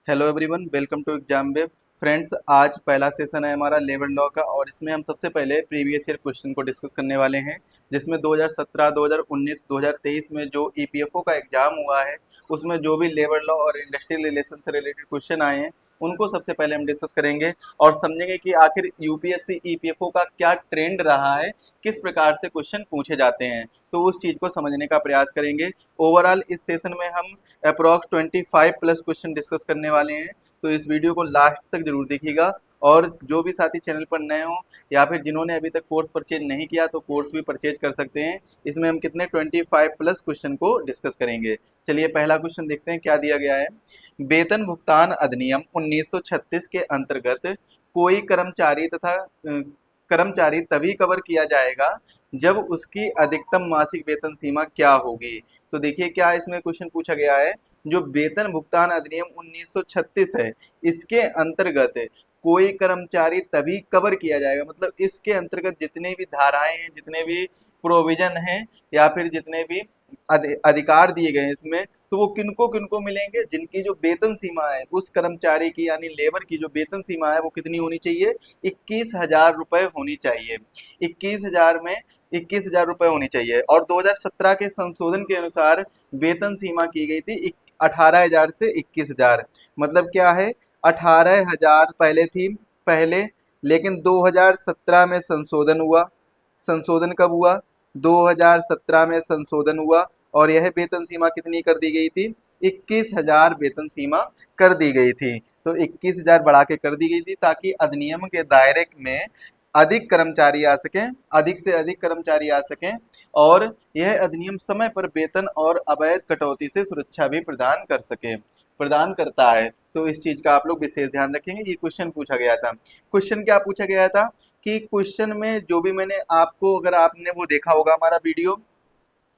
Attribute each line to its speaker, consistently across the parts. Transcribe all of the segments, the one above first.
Speaker 1: Hello everyone, welcome to exam web. Friends, आज पहला session है हमारा लेबर लॉ का और इसमें हम सबसे पहले प्रीवियस ईयर क्वेश्चन को डिस्कस करने वाले हैं, जिसमें 2017, 2019, 2023 में जो ईपीएफओ का एग्जाम हुआ है उसमें जो भी लेबर लॉ और इंडस्ट्रियल रिलेशन से रिलेटेड क्वेश्चन आए हैं उनको सबसे पहले हम डिस्कस करेंगे और समझेंगे कि आखिर यूपीएससी ईपीएफओ का क्या ट्रेंड रहा है, किस प्रकार से क्वेश्चन पूछे जाते हैं, तो उस चीज़ को समझने का प्रयास करेंगे। ओवरऑल इस सेशन में हम अप्रॉक्स 25 प्लस क्वेश्चन डिस्कस करने वाले हैं, तो इस वीडियो को लास्ट तक जरूर देखिएगा। और जो भी साथी चैनल पर नए हों या फिर जिन्होंने अभी तक कोर्स परचेज नहीं किया तो कोर्स भी परचेज कर सकते हैं। इसमें हम कितने 25 प्लस क्वेश्चन को डिस्कस करेंगे। चलिए पहला क्वेश्चन देखते हैं क्या दिया गया है। वेतन भुगतान अधिनियम 1936 के अंतर्गत कोई कर्मचारी तथा कर्मचारी तभी कवर किया जाएगा जब उसकी अधिकतम मासिक वेतन सीमा क्या होगी। तो देखिए क्या इसमें क्वेश्चन पूछा गया है। जो वेतन भुगतान अधिनियम 1936 है, इसके अंतर्गत कोई कर्मचारी तभी कवर किया जाएगा, मतलब इसके अंतर्गत जितने भी धाराएं हैं, जितने भी प्रोविजन हैं या फिर जितने भी अधिकार दिए गए हैं इसमें, तो वो किनको किनको मिलेंगे, जिनकी जो वेतन सीमा है उस कर्मचारी की यानी लेबर की जो वेतन सीमा है वो कितनी होनी चाहिए, 21,000 रुपए होनी चाहिए। 21,000 में 21,000 रुपए होनी चाहिए। और 2017 के संशोधन के अनुसार वेतन सीमा की गई थी 18,000 से 21,000। मतलब क्या है, 18,000 पहले थी पहले, लेकिन 2017 में संशोधन हुआ। संशोधन कब हुआ, 2017 में संशोधन हुआ और यह वेतन सीमा कितनी कर दी गई थी, 21,000 वेतन सीमा कर दी गई थी। तो 21,000 बढ़ा के कर दी गई थी ताकि अधिनियम के दायरे में अधिक कर्मचारी आ सकें, अधिक से अधिक कर्मचारी आ सकें और यह अधिनियम समय पर वेतन और अवैध कटौती से सुरक्षा भी प्रदान कर सके, प्रदान करता है। तो इस चीज का आप लोग विशेष ध्यान रखेंगे। ये क्वेश्चन पूछा गया था। क्वेश्चन क्या पूछा गया था कि क्वेश्चन में जो भी मैंने आपको, अगर आपने वो देखा होगा हमारा वीडियो,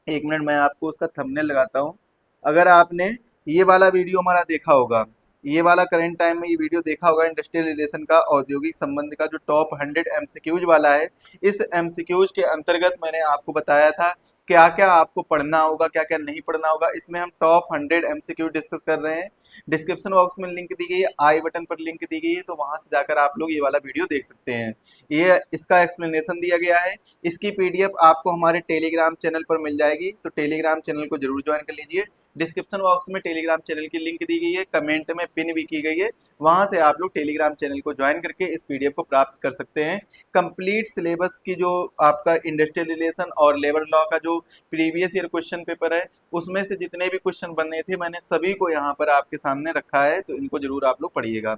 Speaker 1: एक मिनट मैं आपको उसका थंबनेल लगाता हूँ। अगर आपने ये वाला वीडियो हमारा देखा होगा, ये वाला करंट टाइम में ये वीडियो देखा होगा, इंडस्ट्रियल रिलेशन का औद्योगिक संबंध का जो टॉप 100 एमसीक्यूज वाला है, इस एमसीक्यूज के अंतर्गत मैंने आपको बताया था क्या क्या आपको पढ़ना होगा, क्या क्या नहीं पढ़ना होगा। इसमें हम टॉप 100 एमसीक्यू डिस्कस कर रहे हैं। डिस्क्रिप्शन बॉक्स में लिंक दी गई है, आई बटन पर लिंक दी गई है, तो वहां से जाकर आप लोग ये वाला वीडियो देख सकते हैं। ये इसका एक्सप्लेनेशन दिया गया है। इसकी पीडीएफ आपको हमारे टेलीग्राम चैनल पर मिल जाएगी, तो टेलीग्राम चैनल को जरूर ज्वाइन कर लीजिए। डिस्क्रिप्शन बॉक्स में टेलीग्राम चैनल की लिंक दी गई है, कमेंट में पिन भी की गई है, वहां से आप लोग टेलीग्राम चैनल को ज्वाइन करके इस पीडीएफ को प्राप्त कर सकते हैं। कंप्लीट सिलेबस की जो आपका इंडस्ट्रियल रिलेशन और लेबर लॉ का जो प्रीवियस ईयर क्वेश्चन पेपर है, उसमें से जितने भी क्वेश्चन बनने थे मैंने सभी को यहाँ पर आपके सामने रखा है, तो इनको जरूर आप लोग पढ़िएगा।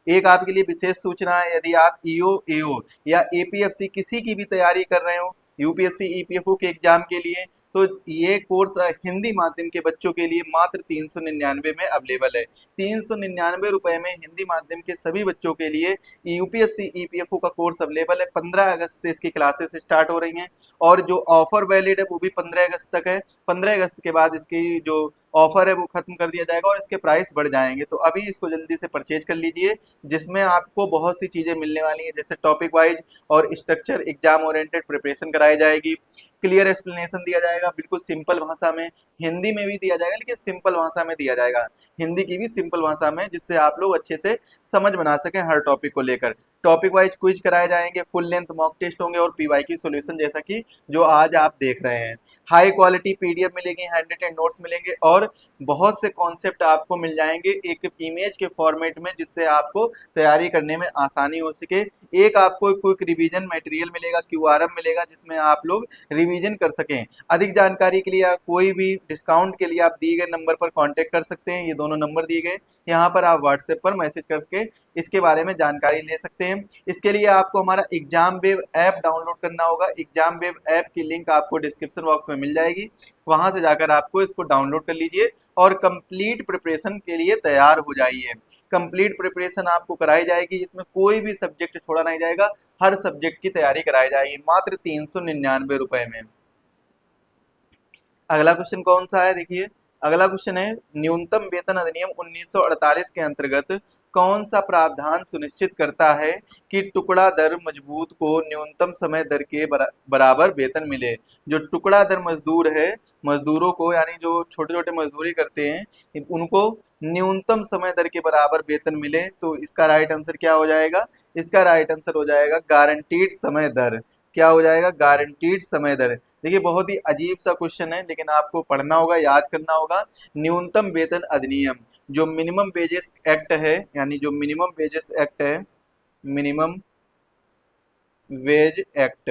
Speaker 1: एक आपके लिए विशेष सूचना है, यदि आप ईओ, एओ या एपीएफसी किसी की भी तैयारी कर रहे हो यूपीएससी ईपीएफओ के एग्जाम के लिए, तो ये कोर्स हिंदी माध्यम के बच्चों के लिए मात्र 399 में अवेलेबल है। 399 रुपए में हिंदी माध्यम के सभी बच्चों के लिए यूपीएससी ईपीएफओ का कोर्स अवेलेबल है। 15 अगस्त से इसकी क्लासेस स्टार्ट हो रही हैं और जो ऑफर वैलिड है वो भी 15 अगस्त तक है। 15 अगस्त के बाद इसकी जो ऑफर है वो खत्म कर दिया जाएगा और इसके प्राइस बढ़ जाएंगे, तो अभी इसको जल्दी से परचेज कर लीजिए, जिसमें आपको बहुत सी चीज़ें मिलने वाली हैं, जैसे टॉपिक वाइज और स्ट्रक्चर एग्जाम ओरिएंटेड प्रिपरेशन कराई जाएगी, क्लियर एक्सप्लेनेशन दिया जाएगा बिल्कुल सिंपल भाषा में, हिंदी में भी दिया जाएगा लेकिन सिंपल भाषा में दिया जाएगा, हिंदी की भी सिंपल भाषा में, जिससे आप लोग अच्छे से समझ बना सकें हर टॉपिक को लेकर। टॉपिक वाइज क्विज कराए जाएंगे, फुल लेंथ मॉक टेस्ट होंगे और पीवाईक्यू सॉल्यूशन जैसा कि जो आज आप देख रहे हैं। हाई क्वालिटी पीडीएफ मिलेगी, हैंड रिटन नोट्स मिलेंगे और बहुत से कॉन्सेप्ट आपको मिल जाएंगे एक इमेज के फॉर्मेट में, जिससे आपको तैयारी करने में आसानी हो सके। एक आपको क्विक रिवीजन मटेरियल मिलेगा, क्यूआरएम मिलेगा, जिसमें आप लोग रिवीजन कर सकें। अधिक जानकारी के लिए आप कोई भी डिस्काउंट के लिए आप दिए गए नंबर पर कांटेक्ट कर सकते हैं। ये दोनों नंबर दिए गए, यहाँ पर आप व्हाट्सएप पर मैसेज करके इसके बारे में जानकारी ले सकते हैं। इसके लिए आपको हमारा एग्जाम वेब ऐप डाउनलोड करना होगा। एग्जाम वेब ऐप की लिंक आपको डिस्क्रिप्शन बॉक्स में मिल जाएगी, वहां से जाकर आपको इसको डाउनलोड कर लीजिए और कंप्लीट प्रिपरेशन के लिए तैयार हो जाइए। कंप्लीट प्रिपरेशन आपको कराई जाएगी, जिसमें कोई भी सब्जेक्ट छोड़ा नहीं जाएगा, हर सब्जेक्ट की तैयारी कराई जाएगी मात्र 399 रुपए में। अगला क्वेश्चन कौन सा है देखिए। अगला क्वेश्चन है, न्यूनतम वेतन अधिनियम 1948 के अंतर्गत कौन सा प्रावधान सुनिश्चित करता है कि टुकड़ा दर मजबूत को न्यूनतम समय दर के बराबर वेतन मिले। जो टुकड़ा दर मजदूर है, मजदूरों को यानी जो छोटे छोटे मजदूरी करते हैं उनको न्यूनतम समय दर के बराबर वेतन मिले। तो इसका राइट आंसर क्या हो जाएगा? इसका राइट आंसर हो जाएगा गारंटीड समय दर। क्या हो जाएगा? गारंटीड समय दर। देखिए बहुत ही अजीब सा क्वेश्चन है, लेकिन आपको पढ़ना होगा, याद करना होगा। न्यूनतम वेतन अधिनियम, जो मिनिमम वेजेस एक्ट है, यानी जो मिनिमम वेजेस एक्ट है, मिनिमम वेज एक्ट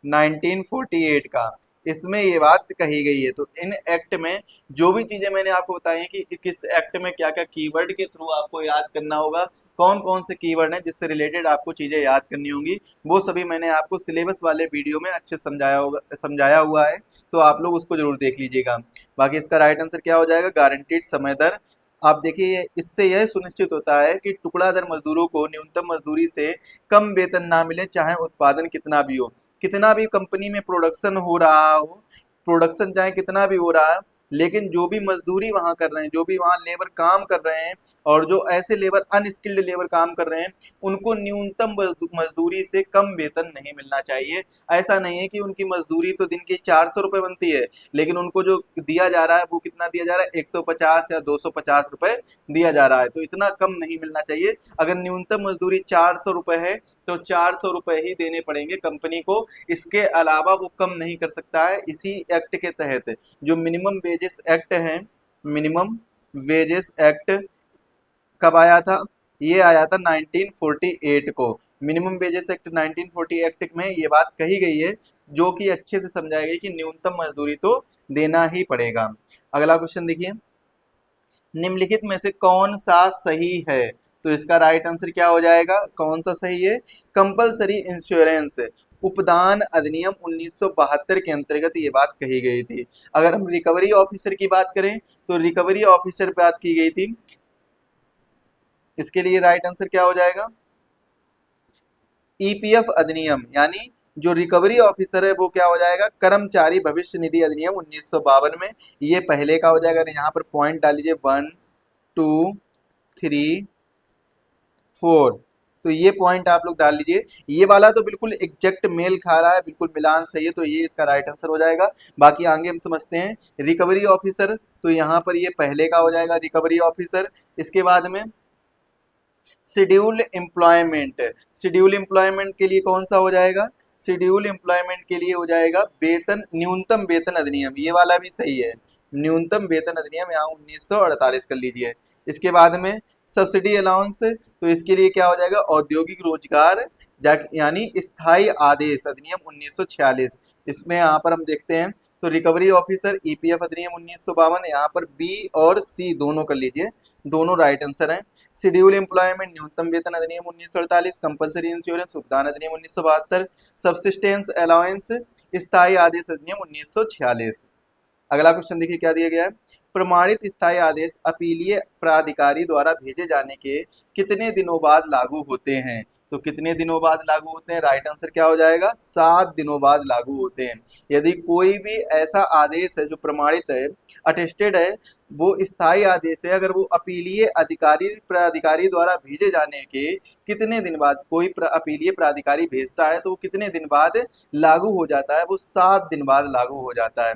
Speaker 1: 1948 का, इसमें ये बात कही गई है। तो इन एक्ट में जो भी चीजें मैंने आपको बताई हैं कि किस एक्ट में क्या क्या कीवर्ड के थ्रू आपको याद करना होगा, कौन कौन से कीवर्ड हैं जिससे रिलेटेड आपको चीजें याद करनी होंगी, वो सभी मैंने आपको सिलेबस वाले वीडियो में अच्छे समझाया हुआ है। तो आप लोग उसको जरूर देख लीजिएगा। बाकी इसका राइट आंसर क्या हो जाएगा? गारंटीड समय दर। आप देखिए इससे यह सुनिश्चित होता है कि टुकड़ा दर मजदूरों को न्यूनतम मजदूरी से कम वेतन ना मिले, चाहे उत्पादन कितना भी हो। कितना भी कंपनी में प्रोडक्शन हो रहा हो, प्रोडक्शन चाहे कितना भी हो रहा है, लेकिन जो भी मजदूरी वहां कर रहे हैं, जो भी वहां लेबर काम कर रहे हैं, और जो ऐसे लेबर अनस्किल्ड लेबर काम कर रहे हैं, उनको न्यूनतम मजदूरी से कम वेतन नहीं मिलना चाहिए। ऐसा नहीं है कि उनकी मजदूरी तो दिन की 400 रुपए बनती है, लेकिन उनको जो दिया जा रहा है वो कितना दिया जा रहा है? 150 या 250 रुपए दिया जा रहा है। तो इतना कम नहीं मिलना चाहिए। अगर न्यूनतम मजदूरी 400 रुपए है तो 400 रुपए ही देने पड़ेंगे कंपनी को। इसके अलावा वो कम नहीं कर सकता है। इसी एक्ट के तहत जो मिनिमम वेजेस एक्ट है, मिनिमम वेजेस एक्ट कब आया था? ये आया था 1948 को। मिनिमम वेजेस एक्ट 1948 एक्ट में ये बात कही गई है, जो कि अच्छे से समझाई गई कि न्यूनतम मजदूरी तो देना ही पड़ेगा। अगला क्वेश्चन देखिए, निम्नलिखित में से कौन सा सही है? तो इसका राइट आंसर क्या हो जाएगा? कौन सा सही है? कंपलसरी इंश्योरेंस उपदान अधिनियम 1972 के अंतर्गत ये बात कही गई थी। अगर हम रिकवरी ऑफिसर की बात करें तो रिकवरी ऑफिसर बात की गई थी। इसके लिए राइट आंसर क्या हो जाएगा? ईपीएफ अधिनियम, यानी जो रिकवरी ऑफिसर है वो क्या हो जाएगा? कर्मचारी भविष्य निधि अधिनियम 1952 में। ये पहले का हो जाएगा। यहाँ पर पॉइंट डाल लीजिए 1 2 3 4। तो ये पॉइंट आप लोग डाल लीजिए। ये वाला तो बिल्कुल एग्जैक्ट मेल खा रहा है, बिल्कुल मिलान सही है, तो ये इसका राइट आंसर हो जाएगा। बाकी आगे हम समझते हैं। रिकवरी ऑफिसर, तो यहाँ पर ये पहले का हो जाएगा रिकवरी ऑफिसर। इसके बाद में शेड्यूल एम्प्लॉयमेंट, शेड्यूल एम्प्लॉयमेंट के लिए कौन सा हो जाएगा? शेड्यूल एम्प्लॉयमेंट के लिए हो जाएगा वेतन, न्यूनतम वेतन अधिनियम। ये वाला भी सही है, न्यूनतम वेतन अधिनियम, यहाँ 1948 कर लीजिए। इसके बाद में सब्सिडी अलाउंस, तो इसके लिए क्या हो जाएगा? औद्योगिक रोजगार यानी स्थायी आदेश अधिनियम 1946। इसमें यहाँ पर हम देखते हैं तो रिकवरी ऑफिसर ईपीएफ अधिनियम 1952, यहाँ पर बी और सी दोनों कर लीजिए, दोनों राइट आंसर हैं। शेड्यूल एम्प्लॉयमेंट न्यूनतम वेतन अधिनियम 1948, कंपलसरी इंश्योरेंस उपदान अधिनियम 1972, सब्सिस्टेंस अलाउंस स्थायी आदेश अधिनियम 1946। अगला क्वेश्चन देखिए क्या दिया गया है। प्रमाणित स्थायी आदेश अपीलीय प्राधिकारी द्वारा भेजे जाने के कितने दिनों बाद लागू होते हैं? तो कितने दिनों बाद लागू होते हैं? राइट आंसर क्या हो जाएगा? 7 दिनों बाद लागू होते हैं। यदि कोई भी ऐसा आदेश है जो प्रमाणित है, अटेस्टेड है, वो स्थायी आदेश है, अगर वो अपीलीय प्राधिकारी द्वारा भेजे जाने के कितने दिन बाद कोई अपीलीय प्राधिकारी भेजता है तो वो कितने दिन बाद लागू हो जाता है? वो 7 दिन बाद लागू हो जाता है।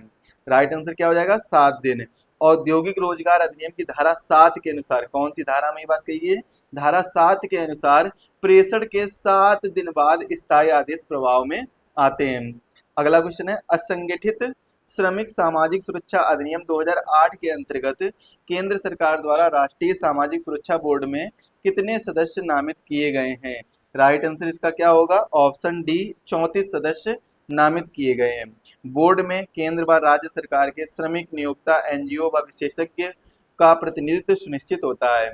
Speaker 1: राइट आंसर क्या हो जाएगा? 7 दिन। औद्योगिक रोजगार अधिनियम की धारा 7 के अनुसार, कौन सी धारा में ये बात कही है? धारा 7 के अनुसार प्रेषण के 7 दिन बाद स्थायी आदेश प्रभाव में आते हैं। अगला क्वेश्चन है, असंगठित श्रमिक सामाजिक सुरक्षा अधिनियम 2008 के अंतर्गत केंद्र सरकार द्वारा राष्ट्रीय सामाजिक सुरक्षा बोर्ड में कितने सदस्य नामित किए गए हैं? राइट आंसर इसका क्या होगा? ऑप्शन डी, 34 सदस्य नामित किए गए हैं। बोर्ड में केंद्र व राज्य सरकार के श्रमिक नियोक्ता, एनजीओ व विशेषज्ञ का प्रतिनिधित्व सुनिश्चित होता है।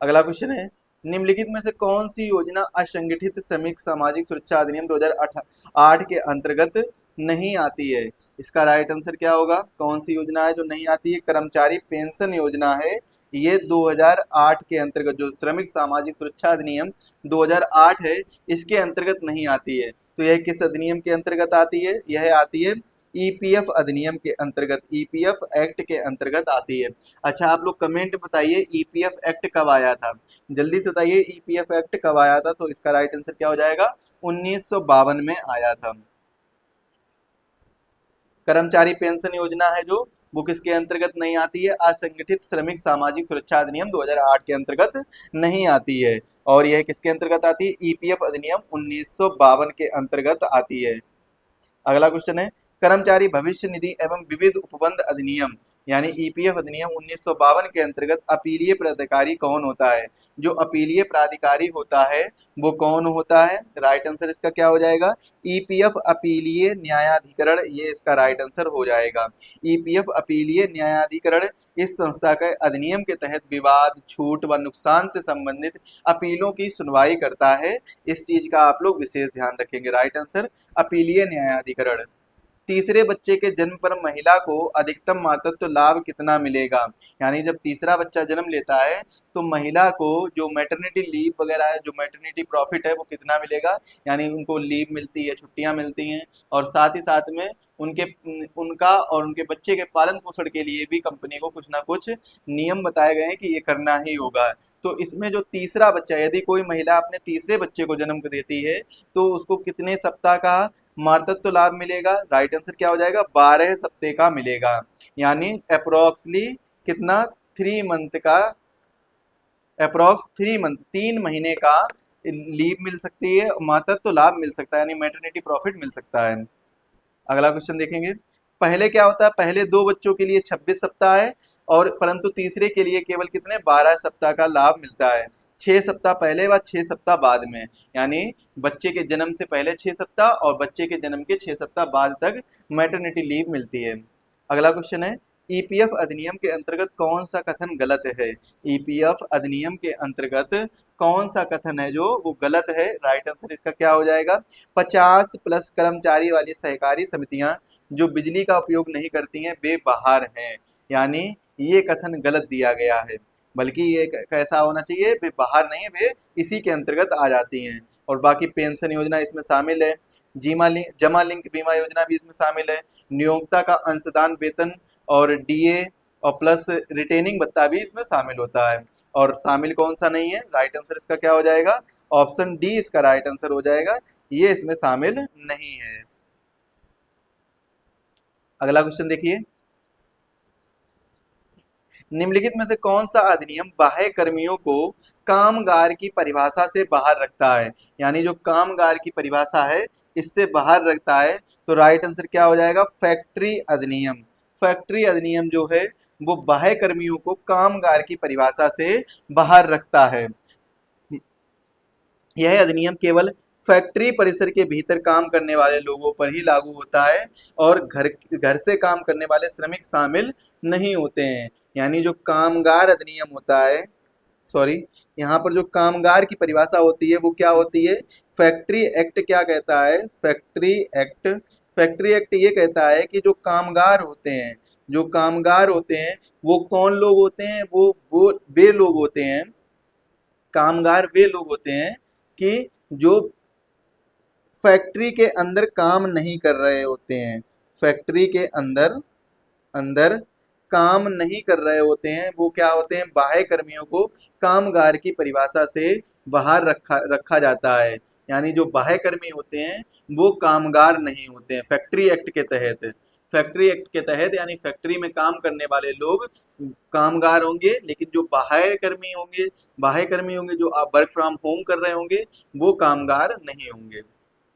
Speaker 1: अगला क्वेश्चन है, निम्नलिखित में से कौन सी योजना असंगठित श्रमिक सामाजिक सुरक्षा अधिनियम 2008 के अंतर्गत नहीं आती है? इसका राइट आंसर क्या होगा? कौन सी योजना है जो नहीं आती है? कर्मचारी पेंशन योजना है। ये 2008 के अंतर्गत, जो श्रमिक सामाजिक सुरक्षा अधिनियम 2008 है, इसके अंतर्गत नहीं आती है। तो यह किस अधिनियम के अंतर्गत आती है? यह आती है ईपीएफ अधिनियम के अंतर्गत, ईपीएफ एक्ट के अंतर्गत आती है। अच्छा, आप लोग कमेंट बताइए ईपीएफ एक्ट कब आया था, जल्दी से बताइए ईपीएफ एक्ट कब आया था। तो इसका राइट आंसर क्या हो जाएगा, 1952 में आया था। कर्मचारी पेंशन योजना है जो, वो किसके अंतर्गत नहीं आती है, असंगठित श्रमिक सामाजिक सुरक्षा अधिनियम 2008 के अंतर्गत नहीं आती है। और यह किसके अंतर्गत आती है, ईपीएफ अधिनियम 1952 के अंतर्गत आती है। अगला क्वेश्चन है, कर्मचारी भविष्य निधि एवं विविध उपबंध अधिनियम यानी ईपीएफ अधिनियम 1952 के अंतर्गत अपीलीय प्राधिकारी कौन होता है। जो अपीलीय प्राधिकारी होता है वो कौन होता है, राइट आंसर इसका क्या हो जाएगा, ईपीएफ अपीलीय न्यायाधिकरण, ये इसका राइट आंसर हो जाएगा। ईपीएफ अपीलीय न्यायाधिकरण इस संस्था के अधिनियम के तहत विवाद, छूट व नुकसान से संबंधित अपीलों की सुनवाई करता है। इस चीज का आप लोग विशेष ध्यान रखेंगे, राइट आंसर अपीलीय न्यायाधिकरण। तीसरे बच्चे के जन्म पर महिला को अधिकतम मातृत्व लाभ कितना मिलेगा, यानी जब तीसरा बच्चा जन्म लेता है तो महिला को जो मैटरनिटी लीव वगैरह है, जो मैटरनिटी प्रॉफिट है, वो कितना मिलेगा, यानी उनको लीव मिलती है, छुट्टियां मिलती हैं, और साथ ही साथ में उनके उनका और उनके बच्चे के पालन पोषण के लिए भी कंपनी को कुछ ना कुछ नियम बताए गए हैं कि ये करना ही होगा। तो इसमें जो तीसरा बच्चा, यदि कोई महिला अपने तीसरे बच्चे को जन्म देती है तो उसको कितने सप्ताह का मातृत्व लाभ मिलेगा, राइट आंसर क्या हो जाएगा, 12 सप्ताह का मिलेगा। यानी अप्रोक्सली कितना, 3 मंथ का, अप्रोक्स 3 मंथ, 3 महीने का लीव मिल सकती है, मातृत्व लाभ मिल सकता है, यानी मैटरनिटी प्रॉफिट मिल सकता है। अगला क्वेश्चन देखेंगे, पहले क्या होता है, पहले 2 बच्चों के लिए 26 सप्ताह है, और परंतु तीसरे के लिए केवल कितने, 12 सप्ताह का लाभ मिलता है। 6 सप्ताह पहले व 6 सप्ताह बाद में, यानी बच्चे के जन्म से पहले 6 सप्ताह और बच्चे के जन्म के 6 सप्ताह बाद तक मैटरनिटी लीव मिलती है। अगला क्वेश्चन है, ईपीएफ अधिनियम के अंतर्गत कौन सा कथन गलत है, ईपीएफ अधिनियम के अंतर्गत कौन सा कथन है जो वो गलत है, राइट आंसर इसका क्या हो जाएगा, 50+ कर्मचारी वाली सहकारी समितियां जो बिजली का उपयोग नहीं करती हैं वे बाहर हैं, यानी ये कथन गलत दिया गया है, बल्कि ये कैसा होना चाहिए, वे बाहर नहीं, वे इसी के अंतर्गत आ जाती हैं। और बाकी पेंशन योजना इसमें शामिल है, जमा लिंक बीमा योजना भी इसमें शामिल है, नियोक्ता का अंशदान वेतन और डीए और प्लस रिटेनिंग भत्ता भी इसमें शामिल होता है। और शामिल कौन सा नहीं है, राइट आंसर इसका क्या हो जाएगा, ऑप्शन डी इसका राइट आंसर हो जाएगा, ये इसमें शामिल नहीं है। अगला क्वेश्चन देखिए, निम्नलिखित में से कौन सा अधिनियम बाह्य कर्मियों को कामगार की परिभाषा से बाहर रखता है, यानी जो कामगार की परिभाषा है इससे बाहर रखता है। तो राइट आंसर क्या हो जाएगा, फैक्ट्री अधिनियम। फैक्ट्री अधिनियम जो है वो बाह्य कर्मियों को कामगार की परिभाषा से बाहर रखता है। यह अधिनियम केवल फैक्ट्री परिसर के भीतर काम करने वाले लोगों पर ही लागू होता है और घर घर से काम करने वाले श्रमिक शामिल नहीं होते हैं। यानी जो कामगार अधिनियम होता है, सॉरी, यहाँ पर जो कामगार की परिभाषा होती है वो क्या होती है, फैक्ट्री एक्ट क्या कहता है, फैक्ट्री एक्ट ये कहता है कि जो कामगार होते हैं, जो कामगार होते हैं वो कौन लोग होते हैं, वो वे लोग होते हैं, कामगार वे लोग होते हैं कि जो फैक्ट्री के अंदर काम नहीं कर रहे होते हैं, फैक्ट्री के अंदर अंदर काम नहीं कर रहे होते हैं, वो क्या होते हैं, बाह्य कर्मियों को कामगार की परिभाषा से बाहर रखा जाता है। यानी जो बाह्य कर्मी होते हैं वो कामगार नहीं होते हैं फैक्ट्री एक्ट के तहत। फैक्ट्री एक्ट के तहत यानी फैक्ट्री में काम करने वाले लोग कामगार होंगे, लेकिन जो बाह्य कर्मी होंगे जो आप वर्क फ्रॉम होम कर रहे होंगे वो कामगार नहीं होंगे।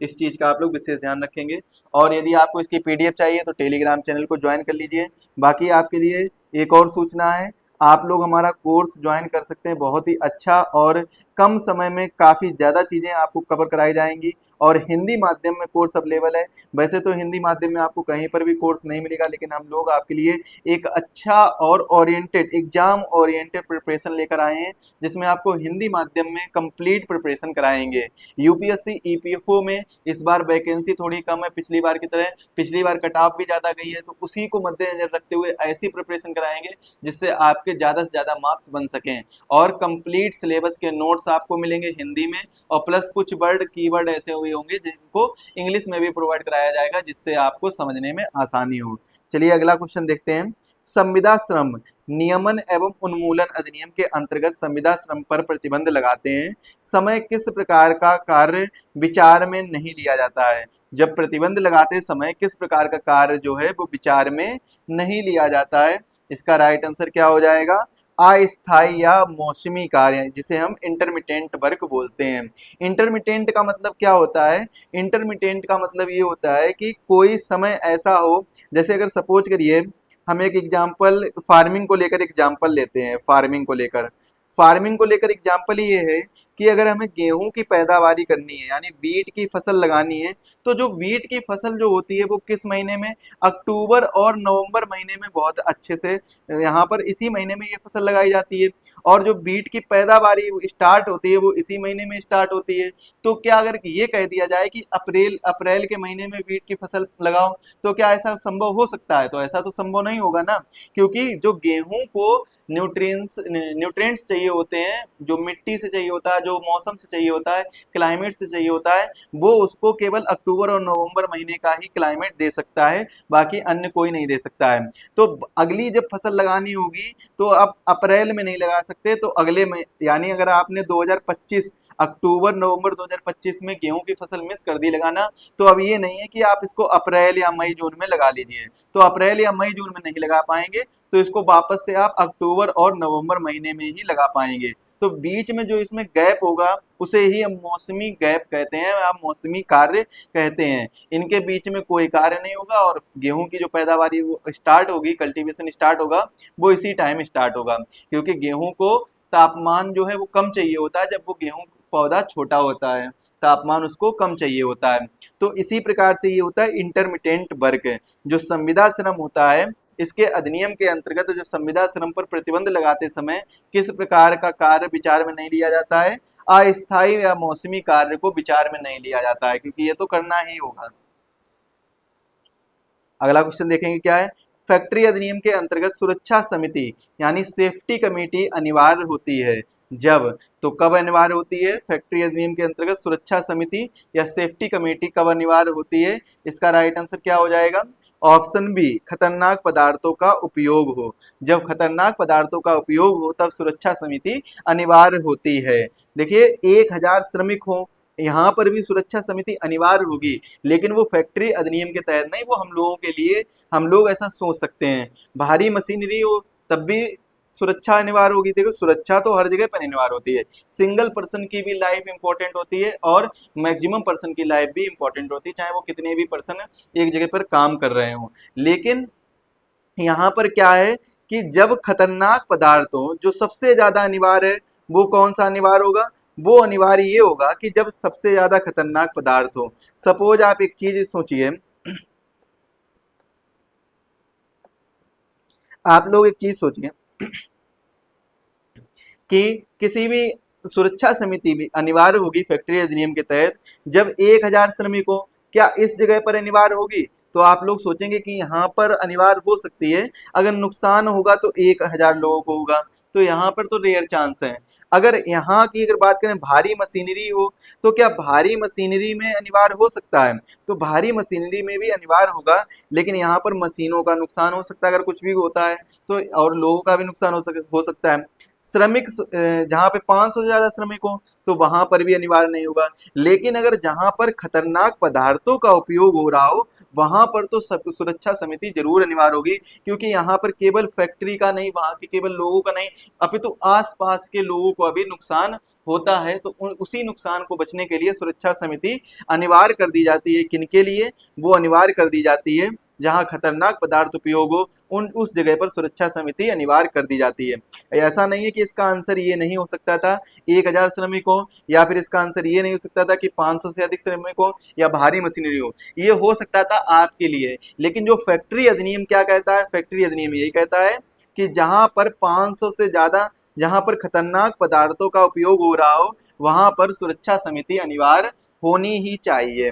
Speaker 1: इस चीज का आप लोग विशेष ध्यान रखेंगे। और यदि आपको इसकी पीडीएफ चाहिए तो टेलीग्राम चैनल को ज्वाइन कर लीजिए। बाकी आपके लिए एक और सूचना है, आप लोग हमारा कोर्स ज्वाइन कर सकते हैं, बहुत ही अच्छा और कम समय में काफ़ी ज़्यादा चीज़ें आपको कवर कराई जाएंगी और हिंदी माध्यम में कोर्स अवेलेबल है। वैसे तो हिंदी माध्यम में आपको कहीं पर भी कोर्स नहीं मिलेगा, लेकिन हम लोग आपके लिए एक अच्छा और ओरिएंटेड, एग्जाम ओरिएंटेड प्रिपरेशन लेकर आए हैं, जिसमें आपको हिंदी माध्यम में कंप्लीट प्रिपरेशन कराएंगे। यूपीएससी ईपीएफओ में इस बार वैकेंसी थोड़ी कम है पिछली बार की तरह, पिछली बार कट ऑफ भी ज़्यादा गई है, तो उसी को मद्देनजर रखते हुए ऐसी प्रिपरेशन कराएंगे जिससे आपके ज़्यादा से ज़्यादा मार्क्स बन सकें और कंप्लीट सिलेबस के नोट्स आपको मिलेंगे हिंदी में, और प्लस कुछ वर्ड कीवर्ड ऐसे हुए होंगे जिनको इंग्लिश में भी प्रोवाइड कराया जाएगा, जिससे आपको समझने में आसानी हो। चलिए अगला क्वेश्चन देखते हैं। संविदा श्रम नियमन एवं उन्मूलन अधिनियम के अंतर्गत संविदा श्रम पर प्रतिबंध लगाते हैं समय किस प्रकार का कार्य विचार में नहीं लिया जाता है। जब प्रतिबंध लगाते समय किस प्रकार का कार्य जो है वो विचार में नहीं लिया जाता है। इसका राइट आंसर क्या हो जाएगा, अस्थायी या मौसमी कार्य, जिसे हम इंटरमिटेंट वर्क बोलते हैं। इंटरमिटेंट का मतलब क्या होता है, इंटरमिटेंट का मतलब ये होता है कि कोई समय ऐसा हो, जैसे अगर सपोज करिए हम एक एग्जाम्पल फार्मिंग को लेकर एग्जाम्पल लेते हैं। फार्मिंग को लेकर एग्जाम्पल ये है कि अगर हमें गेहूं की पैदावारी करनी है यानी वीट की फसल लगानी है, तो जो वीट की फसल जो होती है वो किस महीने में, अक्टूबर और नवंबर महीने में बहुत अच्छे से यहाँ पर इसी महीने में ये फसल लगाई जाती है, और जो वीट की पैदावारी स्टार्ट होती है वो इसी महीने में स्टार्ट होती है। तो क्या अगर ये कह दिया जाए कि अप्रैल के महीने में वीट की फसल लगाओ, तो क्या ऐसा संभव हो सकता है? तो ऐसा तो संभव नहीं होगा ना, क्योंकि जो गेहूं को न्यूट्रिएंट्स चाहिए होते हैं, जो मिट्टी से चाहिए होता है, जो मौसम से चाहिए होता है, क्लाइमेट से चाहिए होता है, वो उसको केवल अक्टूबर और नवंबर महीने का ही क्लाइमेट दे सकता है, बाकी अन्य कोई नहीं दे सकता है। तो अगली जब फसल लगानी होगी तो अब अप्रैल में नहीं लगा सकते, तो अगले में यानी अगर आपने 2025 अक्टूबर नवंबर 2025 में गेहूं की फसल मिस कर दी लगाना, तो अब ये नहीं है कि आप इसको अप्रैल या मई जून में लगा लीजिए। तो अप्रैल या मई जून में नहीं लगा पाएंगे, तो इसको वापस से आप अक्टूबर और नवंबर महीने में ही लगा पाएंगे। तो बीच में जो इसमें गैप होगा उसे ही हम मौसमी गैप कहते हैं, आप मौसमी कार्य कहते हैं। इनके बीच में कोई कार्य नहीं होगा, और गेहूं की जो पैदावारी वो स्टार्ट होगी, कल्टीवेशन स्टार्ट होगा, वो इसी टाइम स्टार्ट होगा, क्योंकि गेहूं को तापमान जो है वो कम चाहिए होता है जब वो गेहूं पौधा छोटा होता है, तापमान उसको कम चाहिए होता है। तो इसी प्रकार से ये होता है इंटरमिटेंट वर्क। जो संविदा श्रम होता है, इसके अधिनियम के अंतर्गत जो संविदा श्रम पर प्रतिबंध लगाते समय किस प्रकार का कार्य विचार में नहीं लिया जाता है, अस्थायी या मौसमी कार्य को विचार में नहीं लिया जाता है, क्योंकि ये तो करना ही होगा। अगला क्वेश्चन देखेंगे क्या है। फैक्ट्री अधिनियम के अंतर्गत सुरक्षा समिति यानी सेफ्टी कमेटी अनिवार्य होती है जब, तो कब अनिवार्य होती है फैक्ट्री अधिनियम के अंतर्गत सुरक्षा समिति या सेफ्टी कमेटी कब अनिवार्य होती है। इसका राइट आंसर क्या हो जाएगा, ऑप्शन बी, खतरनाक पदार्थों का उपयोग हो। जब खतरनाक पदार्थों का उपयोग हो तब सुरक्षा समिति अनिवार्य होती है। देखिए 1000 श्रमिक हो, यहाँ पर भी सुरक्षा समिति अनिवार्य होगी, लेकिन वो फैक्ट्री अधिनियम के तहत नहीं, वो हम लोगों के लिए, हम लोग ऐसा सोच सकते हैं। भारी मशीनरी हो तब भी सुरक्षा अनिवार्य होगी। देखो सुरक्षा तो हर जगह पर अनिवार्य होती है, सिंगल पर्सन की भी लाइफ इंपॉर्टेंट होती है और मैक्सिमम पर्सन की लाइफ भी इंपॉर्टेंट होती है, चाहे वो कितने भी पर्सन एक जगह पर काम कर रहे हो। लेकिन यहाँ पर क्या है कि जब खतरनाक पदार्थ हो, जो सबसे ज्यादा अनिवार्य है वो कौन सा अनिवार्य होगा, वो अनिवार्य ये होगा कि जब सबसे ज्यादा खतरनाक पदार्थ हो। सपोज आप एक चीज सोचिए, आप लोग एक चीज सोचिए कि किसी भी सुरक्षा समिति भी अनिवार्य होगी फैक्ट्री अधिनियम के तहत जब 1000 श्रमिक हो, क्या इस जगह पर अनिवार्य होगी? तो आप लोग सोचेंगे कि यहाँ पर अनिवार्य हो सकती है, अगर नुकसान होगा तो 1000 लोगों को होगा, तो यहाँ पर तो रेयर चांस है। अगर यहाँ की अगर बात करें भारी मशीनरी हो, तो क्या भारी मशीनरी में अनिवार्य हो सकता है? तो भारी मशीनरी में भी अनिवार्य होगा, लेकिन यहाँ पर मशीनों का नुकसान हो सकता है अगर कुछ भी होता है तो, और लोगों का भी नुकसान हो सकता है। श्रमिक जहाँ पे 500 से ज्यादा श्रमिक हो तो वहां पर भी अनिवार्य नहीं होगा। लेकिन अगर जहां पर खतरनाक पदार्थों का उपयोग हो रहा हो वहां पर तो सुरक्षा समिति जरूर अनिवार्य होगी, क्योंकि यहाँ पर केवल फैक्ट्री का नहीं, वहां के केवल लोगों का नहीं, अपितु आसपास के लोगों को भी नुकसान होता है। तो उसी नुकसान को बचने के लिए सुरक्षा समिति अनिवार्य कर दी जाती है। किनके लिए वो अनिवार्य कर दी जाती है? जहां खतरनाक पदार्थ उपयोग हो उस जगह पर सुरक्षा समिति अनिवार्य कर दी जाती है। ऐसा नहीं है कि इसका आंसर ये नहीं हो सकता था 1000 श्रमिक हो, या फिर इसका आंसर ये नहीं हो सकता था कि 500 से अधिक श्रमिक हो या भारी मशीनरी हो। ये हो सकता था आपके लिए, लेकिन जो फैक्ट्री अधिनियम क्या कहता है, फैक्ट्री अधिनियम यही कहता है कि जहां पर 500 से ज्यादा, जहां पर खतरनाक पदार्थों का उपयोग हो रहा हो वहां पर सुरक्षा समिति अनिवार्य होनी ही चाहिए।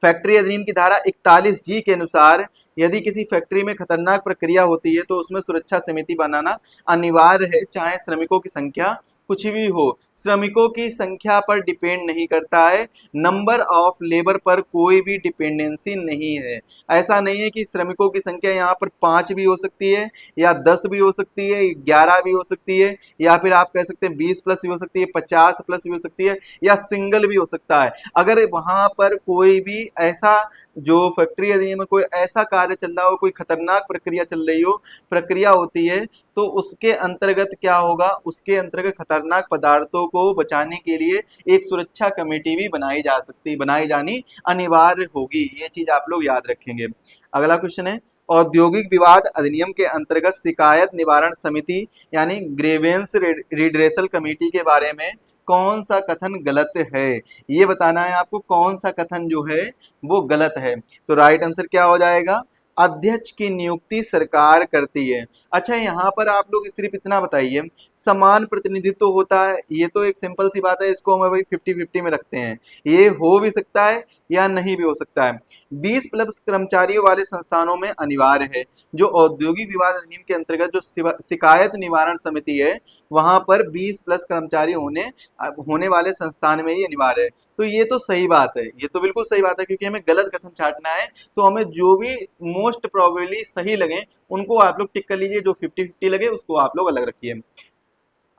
Speaker 1: फैक्ट्री अधिनियम की धारा 41G के अनुसार यदि किसी फैक्ट्री में खतरनाक प्रक्रिया होती है तो उसमें सुरक्षा समिति बनाना अनिवार्य है, चाहे श्रमिकों की संख्या कुछ भी हो, श्रमिकों की संख्या पर डिपेंड नहीं करता है, नंबर ऑफ लेबर पर कोई भी डिपेंडेंसी नहीं है। ऐसा नहीं है कि श्रमिकों की संख्या यहाँ पर 5 भी हो सकती है, या 10 भी हो सकती है, 11 भी हो सकती है, या फिर आप कह सकते हैं 20 प्लस भी हो सकती है, 50 प्लस भी हो सकती है, या सिंगल भी हो सकता है। अगर वहां पर कोई भी ऐसा जो फैक्ट्री अधिनियम में कोई ऐसा कार्य चल रहा हो, कोई खतरनाक प्रक्रिया चल रही हो, प्रक्रिया होती है, तो उसके अंतर्गत क्या होगा, उसके अंतर्गत खतरनाक पदार्थों को बचाने के लिए एक सुरक्षा कमेटी भी बनाई जा सकती, बनाई जानी अनिवार्य होगी। ये चीज आप लोग याद रखेंगे। अगला क्वेश्चन है, औद्योगिक विवाद अधिनियम के अंतर्गत शिकायत निवारण समिति यानी ग्रेवेंस रिड्रेसल कमेटी के बारे में कौन सा कथन गलत है, ये बताना है आपको, कौन सा कथन जो है वो गलत है। तो राइट आंसर क्या हो जाएगा, अध्यक्ष की नियुक्ति सरकार करती है। अच्छा, यहाँ पर आप लोग सिर्फ इतना बताइए, समान प्रतिनिधित्व होता है, ये तो एक सिंपल सी बात है, इसको हम अभी 50-50 में रखते हैं, ये हो भी सकता है या नहीं भी हो सकता है। 20 प्लस कर्मचारियों वाले संस्थानों में अनिवार्य है। जो औद्योगिक विवाद अधिनियम के अंतर्गत जो शिकायत निवारण समिति है, वहां पर 20 प्लस कर्मचारी होने वाले संस्थान में ही अनिवार्य है। तो ये तो सही बात है, ये तो बिल्कुल सही बात है, क्योंकि हमें गलत कथन छांटना है, तो हमें जो भी मोस्ट प्रोबेबली सही लगे उनको आप लोग टिक कर लीजिए, जो 50-50 लगे उसको आप लोग अलग रखिए।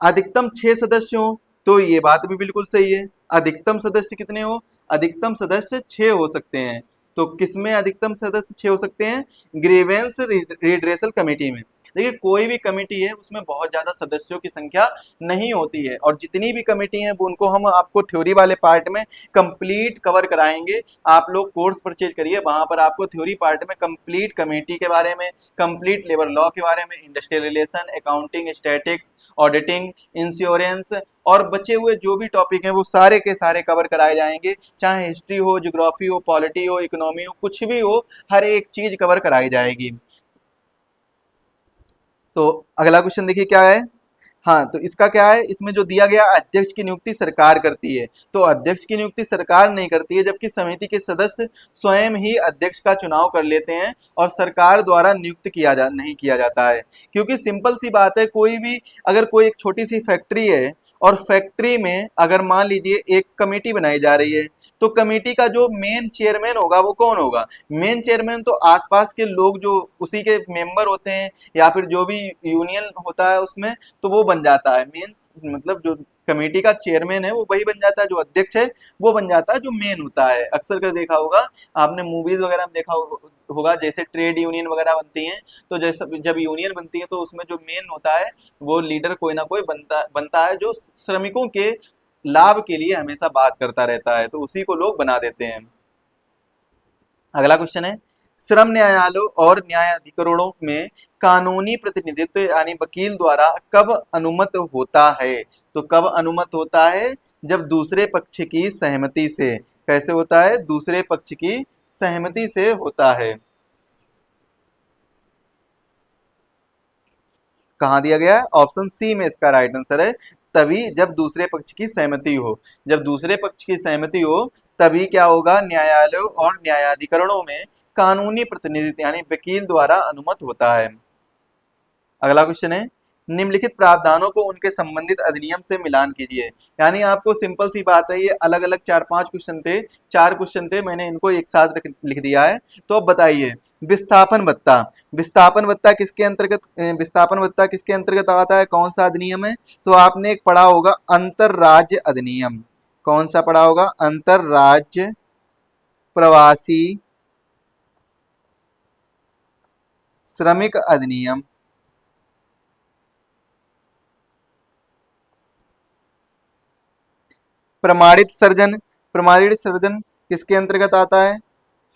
Speaker 1: अधिकतम 6 सदस्य हो, तो ये बात भी बिल्कुल सही है। अधिकतम सदस्य कितने हो, अधिकतम सदस्य 6 हो सकते हैं। तो किसमें अधिकतम सदस्य 6 हो सकते हैं, ग्रीवेंस रिड्रेसल कमेटी में। देखिए, कोई भी कमेटी है उसमें बहुत ज्यादा सदस्यों की संख्या नहीं होती है, और जितनी भी कमेटी है वो उनको हम आपको थ्योरी वाले पार्ट में कंप्लीट कवर कराएंगे। आप लोग कोर्स परचेज करिए, वहां पर आपको थ्योरी पार्ट में कंप्लीट कमेटी के बारे में, कंप्लीट लेबर लॉ के बारे में, industrial relation, accounting, statics, auditing, insurance और बचे हुए जो भी टॉपिक हैं वो सारे के सारे कवर कराए जाएंगे। चाहे हिस्ट्री हो, ज्योग्राफी हो, पॉलिटी हो, इकोनॉमी हो, कुछ भी हो, हर एक चीज कवर कराई जाएगी। तो अगला क्वेश्चन देखिए क्या है। हाँ, तो इसका क्या है, इसमें जो दिया गया, अध्यक्ष की नियुक्ति सरकार करती है। तो अध्यक्ष की नियुक्ति सरकार नहीं करती है, जबकि समिति के सदस्य स्वयं ही अध्यक्ष का चुनाव कर लेते हैं और सरकार द्वारा नियुक्त नहीं किया जाता है। क्योंकि सिंपल सी बात है, कोई भी अगर कोई एक छोटी सी फैक्ट्री है और फैक्ट्री में अगर मान लीजिए एक कमेटी बनाई जा रही है, तो कमेटी का जो मेन चेयरमैन होगा वो कौन होगा, मेन चेयरमैन तो आसपास के लोग जो उसी के मेंबर होते हैं, या फिर जो भी यूनियन होता है उसमें, तो वो बन जाता है मेन। मतलब जो कमेटी का चेयरमैन है वो वही बन जाता है, जो अध्यक्ष है वो बन जाता है, जो मेन होता है। अक्सर कर देखा होगा आपने, मूवीज वगैरह में देखा होगा, जैसे ट्रेड यूनियन वगैरह बनती हैं, तो जैसे जब यूनियन बनती है तो उसमें जो मेन होता है वो लीडर कोई ना कोई बनता बनता है, जो श्रमिकों के लाभ के लिए हमेशा बात करता रहता है, तो उसी को लोग बना देते हैं। अगला क्वेश्चन है, श्रम न्यायालयों और न्यायाधिकरणों में कानूनी प्रतिनिधित्व यानी वकील द्वारा कब अनुमत होता है। तो कब अनुमत होता है, जब दूसरे पक्ष की सहमति से। कैसे होता है, दूसरे पक्ष की सहमति से होता है। कहाँ दिया गया है, ऑप्शन सी में इसका राइट आंसर है, तभी जब दूसरे पक्ष की सहमति हो। जब दूसरे पक्ष की सहमति हो तभी क्या होगा, न्यायालयों और न्यायाधिकरणों में कानूनी प्रतिनिधित्व यानी वकील द्वारा अनुमत होता है। अगला क्वेश्चन है, निम्नलिखित प्रावधानों को उनके संबंधित अधिनियम से मिलान कीजिए। यानी आपको सिंपल सी बात है, ये अलग अलग 4-5 क्वेश्चन थे, 4 क्वेश्चन थे, मैंने इनको एक साथ लिख दिया है। तो अब बताइए, विस्थापन भत्ता, विस्थापन भत्ता किसके अंतर्गत, विस्थापन भत्ता किसके अंतर्गत आता है, कौन सा अधिनियम है। तो आपने एक पढ़ा होगा अंतरराज्य अधिनियम। कौन सा पढ़ा होगा, अंतरराज्य प्रवासी श्रमिक अधिनियम। प्रमाणित सर्जन, प्रमाणित सर्जन किसके अंतर्गत आता है,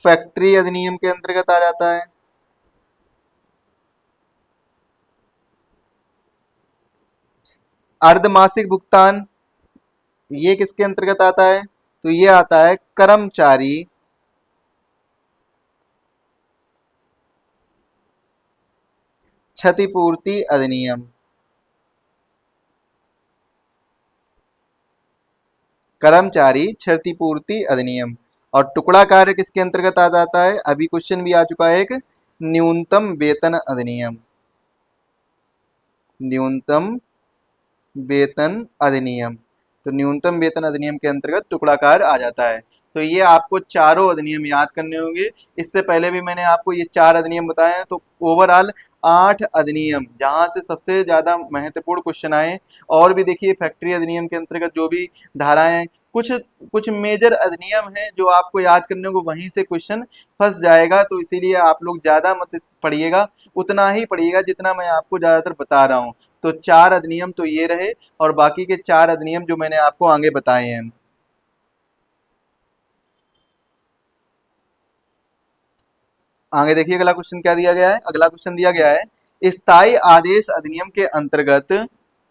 Speaker 1: फैक्ट्री अधिनियम के अंतर्गत आ जाता है। अर्धमासिक भुगतान, ये किसके अंतर्गत आता है, तो ये आता है कर्मचारी क्षतिपूर्ति अधिनियम। कर्मचारी क्षतिपूर्ति अधिनियम। और टुकड़ा कार्य किसके अंतर्गत आ जाता है, अभी क्वेश्चन भी आ चुका है एक, न्यूनतम वेतन अधिनियम। न्यूनतम वेतन अधिनियम। तो न्यूनतम वेतन अधिनियम के अंतर्गत टुकड़ाकार आ जाता है। तो ये आपको चारों अधिनियम याद करने होंगे। इससे पहले भी मैंने आपको ये 4 अधिनियम बताए हैं। तो ओवरऑल 8 अधिनियम, जहां से सबसे ज्यादा महत्वपूर्ण क्वेश्चन आए। और भी देखिए फैक्ट्री अधिनियम के अंतर्गत जो भी धाराएं हैं, कुछ कुछ मेजर अधिनियम हैं जो आपको याद करने को वहीं से क्वेश्चन फंस जाएगा। तो इसीलिए आप लोग ज्यादा मत पढ़िएगा, उतना ही पढ़िएगा जितना मैं आपको ज्यादातर बता रहा हूँ। तो 4 अधिनियम तो ये रहे, और बाकी के 4 अधिनियम जो मैंने आपको आगे बताए हैं। आगे देखिए अगला क्वेश्चन क्या दिया गया है। अगला क्वेश्चन दिया गया है, स्थायी आदेश अधिनियम के अंतर्गत,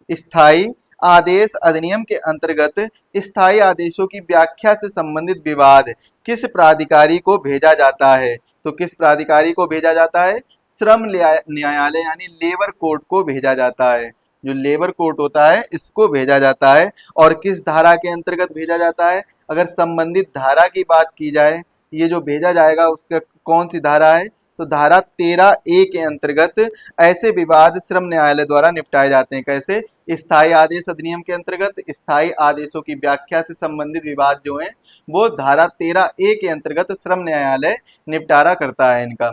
Speaker 1: स्थायी आदेश अधिनियम के अंतर्गत स्थायी आदेशों की व्याख्या से संबंधित विवाद किस प्राधिकारी को भेजा जाता है। तो किस प्राधिकारी को भेजा जाता है? श्रम न्यायालय यानी लेबर कोर्ट को भेजा जाता है। जो लेबर कोर्ट होता है इसको भेजा जाता है। और किस धारा के अंतर्गत भेजा जाता है? अगर संबंधित धारा की बात की जाए, ये जो भेजा जाएगा उसका कौन सी धारा है? तो धारा 13A के अंतर्गत ऐसे विवाद श्रम न्यायालय द्वारा निपटाए जाते हैं। कैसे? स्थायी आदेश अधिनियम के अंतर्गत स्थायी आदेशों की व्याख्या से संबंधित विवाद जो हैं वो धारा 13A के अंतर्गत श्रम न्यायालय निपटारा करता है इनका।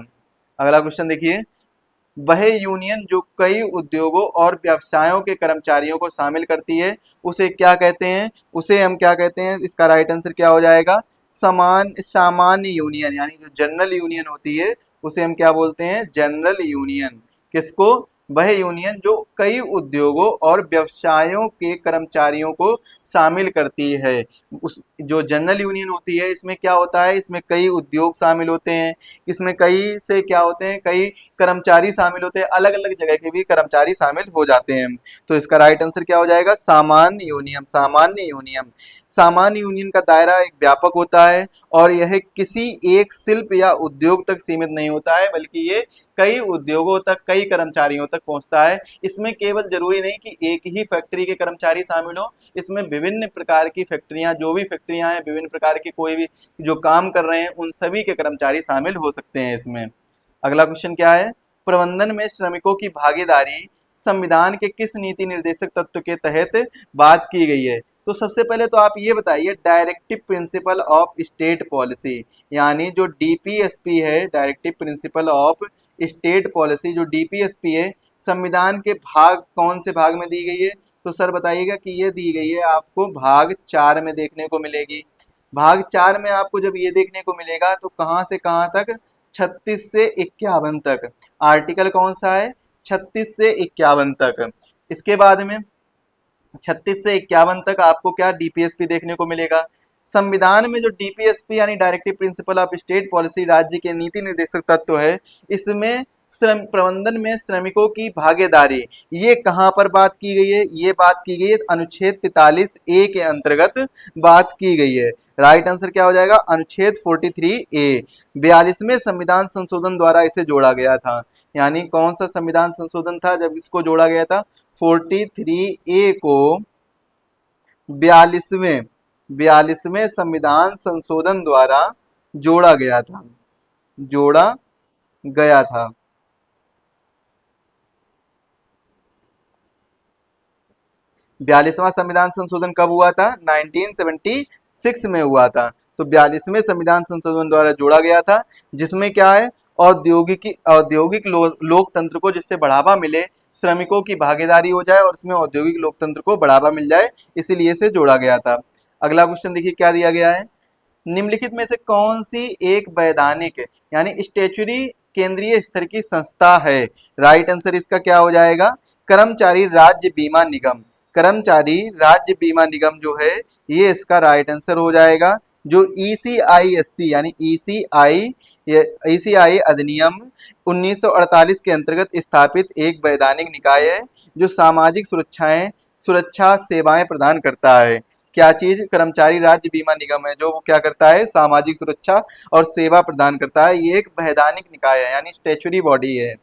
Speaker 1: अगला क्वेश्चन देखिए, वह यूनियन जो कई उद्योगों और व्यवसायों के कर्मचारियों को शामिल करती है उसे क्या कहते हैं? उसे हम क्या कहते हैं? इसका राइट आंसर क्या हो जाएगा? सामान्य यूनियन, यानी जो जनरल यूनियन होती है उसे हम क्या बोलते हैं? General union. किसको? वह यूनियन जो कई उद्योगों और व्यवसायों के कर्मचारियों को शामिल करती है। उस जो जनरल यूनियन होती है इसमें क्या होता है? इसमें कई उद्योग शामिल होते हैं, इसमें कई से क्या होते हैं, कई कर्मचारी शामिल होते हैं, अलग अलग जगह के भी कर्मचारी शामिल हो जाते हैं। तो इसका राइट आंसर क्या हो जाएगा? सामान्य यूनियन। सामान्य यूनियन, सामान्य यूनियन का दायरा एक व्यापक होता है और यह किसी एक शिल्प या उद्योग तक सीमित नहीं होता है, बल्कि ये कई उद्योगों तक, कई कर्मचारियों तक पहुंचता है। इसमें केवल जरूरी नहीं कि एक ही फैक्ट्री के कर्मचारी शामिल हो, इसमें विभिन्न प्रकार की फैक्ट्रियां, जो भी फैक्ट्रियां हैं, विभिन्न प्रकार के कोई भी जो काम कर रहे हैं उन सभी के कर्मचारी शामिल हो सकते हैं इसमें। अगला क्वेश्चन क्या है? प्रबंधन में श्रमिकों की भागीदारी संविधान के किस नीति निर्देशक तत्व के तहत बात की गई है? तो सबसे पहले तो आप ये बताइए, directive principle of state policy, यानी जो डीपीएसपी है, directive principle of state policy, जो डीपीएसपी है, संविधान के भाग कौन से भाग में दी गई है? तो सर बताइएगा कि ये दी गई है आपको भाग 4 में देखने को मिलेगी। भाग 4 में आपको जब ये देखने को मिलेगा तो कहाँ से कहाँ तक? 36 से 51 तक। आर्टिकल कौन सा है? 36 से 51 तक। इसके बाद में 36 से 51 तक आपको क्या? डीपीएसपी देखने को मिलेगा। संविधान में जो डीपीएसपी यानी directive principle of state policy राज्य के नीति निर्देशक तत्व है, इसमें श्रम प्रबंधन में श्रमिकों की भागीदारी, ये कहाँ पर बात की गई है? ये बात की गई है अनुच्छेद 43A के अंतर्गत बात की गई है। राइट आंसर क्या हो जाएगा? अनुच्छेद 43A। 42वें संविधान संशोधन द्वारा इसे जोड़ा गया था। यानी कौन सा संविधान संशोधन था जब इसको जोड़ा गया था? 43A को 42वें संविधान संशोधन द्वारा जोड़ा गया था। जोड़ा गया था। बयालीसवां संविधान संशोधन कब हुआ था? 1976 में हुआ था। तो 42वें संविधान संशोधन द्वारा जोड़ा गया था, जिसमें क्या है? औद्योगिक लोकतंत्र को जिससे बढ़ावा मिले, श्रमिकों की भागीदारी हो जाए और उसमें औद्योगिक लोकतंत्र को बढ़ावा मिल जाए, इसीलिए से जोड़ा गया था। अगला क्वेश्चन देखिए क्या दिया गया है। निम्नलिखित में से कौन सी एक वैधानिक यानी स्टेचुरी केंद्रीय स्तर की संस्था है? राइट आंसर इसका क्या हो जाएगा? कर्मचारी राज्य बीमा निगम। कर्मचारी राज्य बीमा निगम जो है ये इसका राइट आंसर हो जाएगा। जो ईसीआईएससी यानी ईसीआई अधिनियम 1948 के अंतर्गत स्थापित एक वैधानिक निकाय है जो सामाजिक सुरक्षा सेवाएं प्रदान करता है। क्या चीज? कर्मचारी राज्य बीमा निगम है जो वो क्या करता है? सामाजिक सुरक्षा और सेवा प्रदान करता है। ये एक वैधानिक निकाय है यानी स्टेचुरी बॉडी है।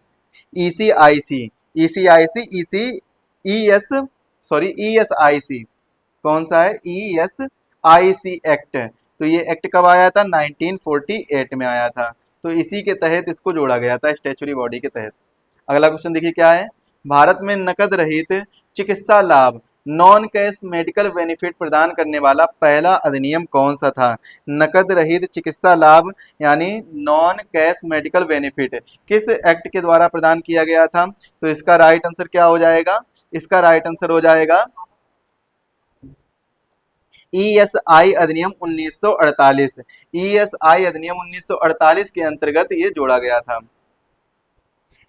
Speaker 1: ईसीआईसी, ईसीआईसी, ईएस सॉरी ईएसआईसी कौन सा है? ESIC act. तो ये एक्ट कब आया था? 1948 में आया था। तो इसी के तहत इसको जोड़ा गया था, स्टेचुरी बॉडी के तहत। अगला क्वेश्चन देखिए क्या है। भारत में नकद रहित चिकित्सा लाभ नॉन कैश मेडिकल बेनिफिट प्रदान करने वाला पहला अधिनियम कौन सा था? नकद रहित चिकित्सा लाभ यानी नॉन कैश मेडिकल बेनिफिट किस एक्ट के द्वारा प्रदान किया गया था? तो इसका राइट आंसर क्या हो जाएगा? इसका राइट आंसर हो जाएगा ईएसआई अधिनियम 1948। ईएसआई अधिनियम 1948 के अंतर्गत ये जोड़ा गया था।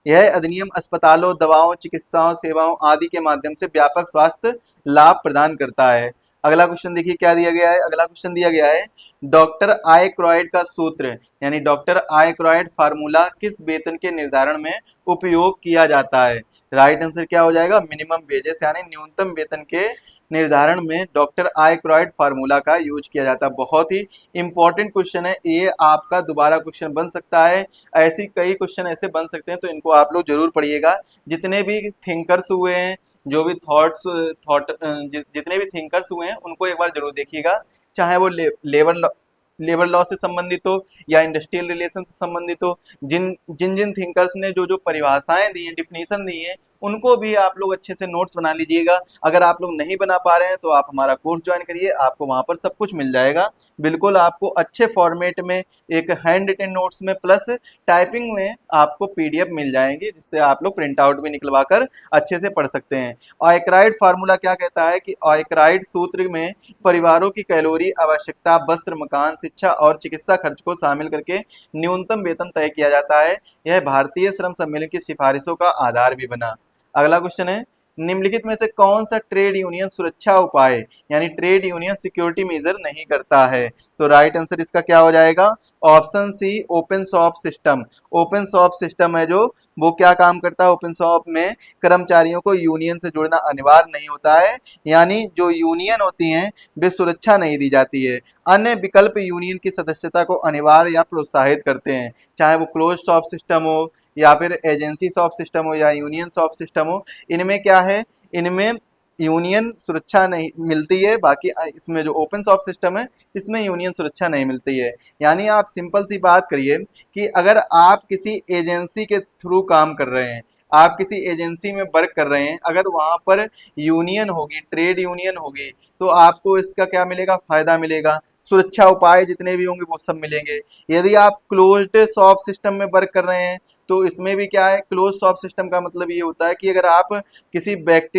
Speaker 1: यह अधिनियम अस्पतालों, दवाओं, चिकित्साओं, सेवाओं आदि के माध्यम से व्यापक स्वास्थ्य लाभ प्रदान करता है। अगला क्वेश्चन देखिए क्या दिया गया है। अगला क्वेश्चन दिया गया है डॉक्टर आयक्रॉयड का सूत्र यानी डॉक्टर आयक्रॉयड फार्मूला किस वेतन के निर्धारण में उपयोग किया जाता है? राइट आंसर क्या हो जाएगा? मिनिमम वेजेस यानी न्यूनतम वेतन के निर्धारण में डॉक्टर आयक्रॉयड फार्मूला का यूज किया जाता है। बहुत ही इंपॉर्टेंट क्वेश्चन है ये, आपका दोबारा क्वेश्चन बन सकता है। ऐसी कई क्वेश्चन ऐसे बन सकते हैं, तो इनको आप लोग जरूर पढ़िएगा। जितने भी थिंकर्स हुए हैं, जो भी जितने भी थिंकर्स हुए हैं उनको एक बार जरूर देखिएगा, चाहे वो लेबर लॉ से संबंधित हो या इंडस्ट्रियल रिलेशन से संबंधित हो। जिन जिन जिन थिंकर्स ने जो जो परिभाषाएं दी हैं, डिफिनीशन दी है, उनको भी आप लोग अच्छे से नोट्स बना लीजिएगा। अगर आप लोग नहीं बना पा रहे हैं तो आप हमारा कोर्स ज्वाइन करिए, आपको वहां पर सब कुछ मिल जाएगा। बिल्कुल आपको अच्छे फॉर्मेट में, एक हैंड रिटन नोट्स में प्लस टाइपिंग में आपको पीडीएफ मिल जाएंगे, जिससे आप लोग प्रिंट आउट भी निकलवा कर अच्छे से पढ़ सकते हैं। ऑयक्राइड फार्मूला क्या कहता है कि ऑयक्राइड सूत्र में परिवारों की कैलोरी आवश्यकता, वस्त्र, मकान, शिक्षा और चिकित्सा खर्च को शामिल करके न्यूनतम वेतन तय किया जाता है। यह भारतीय श्रम सम्मेलन की सिफारिशों का आधार भी बना। अगला क्वेश्चन है निम्नलिखित में से कौन सा ट्रेड यूनियन सुरक्षा उपाय यानी ट्रेड यूनियन सिक्योरिटी मेजर नहीं करता है? तो राइट आंसर इसका क्या हो जाएगा? Option C open shop system. Open shop system है जो, वो क्या काम करता है? ओपन शॉप में कर्मचारियों को यूनियन से जुड़ना अनिवार्य नहीं होता है, यानी जो यूनियन होती हैं वे सुरक्षा नहीं दी जाती है। अन्य विकल्प यूनियन की सदस्यता को अनिवार्य या प्रोत्साहित करते हैं, चाहे वो क्लोज शॉप सिस्टम हो या फिर एजेंसी शॉप सिस्टम हो या यूनियन शॉप सिस्टम हो। इनमें क्या है? इनमें यूनियन सुरक्षा नहीं मिलती है, बाकी इसमें जो ओपन शॉप सिस्टम है इसमें यूनियन सुरक्षा नहीं मिलती है। यानी आप सिंपल सी बात करिए कि अगर आप किसी एजेंसी के थ्रू काम कर रहे हैं, आप किसी एजेंसी में वर्क कर रहे हैं, अगर वहां पर यूनियन होगी, ट्रेड यूनियन होगी, तो आपको इसका क्या मिलेगा? फायदा मिलेगा। सुरक्षा उपाय जितने भी होंगे वो सब मिलेंगे। यदि आप क्लोज्ड शॉप सिस्टम में वर्क कर रहे हैं तो इसमें भी क्या है? क्लोज शॉप सिस्टम का मतलब ये होता है कि अगर आप किसी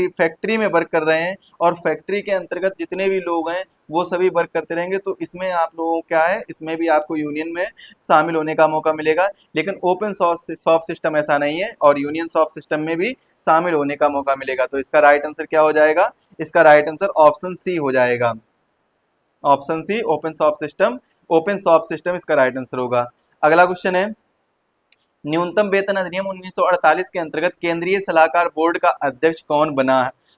Speaker 1: फैक्ट्री में वर्क कर रहे हैं और फैक्ट्री के अंतर्गत जितने भी लोग हैं वो सभी वर्क करते रहेंगे, तो इसमें आप लोगों को क्या है? इसमें भी आपको यूनियन में शामिल होने का मौका मिलेगा। लेकिन ओपन शॉप सिस्टम ऐसा नहीं है और यूनियन शॉप सिस्टम में भी शामिल होने का मौका मिलेगा। तो इसका राइट आंसर क्या हो जाएगा? इसका राइट आंसर ऑप्शन सी हो जाएगा। Option C open shop system, open shop system इसका राइट आंसर होगा। अगला क्वेश्चन है न्यूनतम वेतन अधिनियम 1948 के अंतर्गत केंद्रीय सलाहकार बोर्ड का अध्यक्ष कौन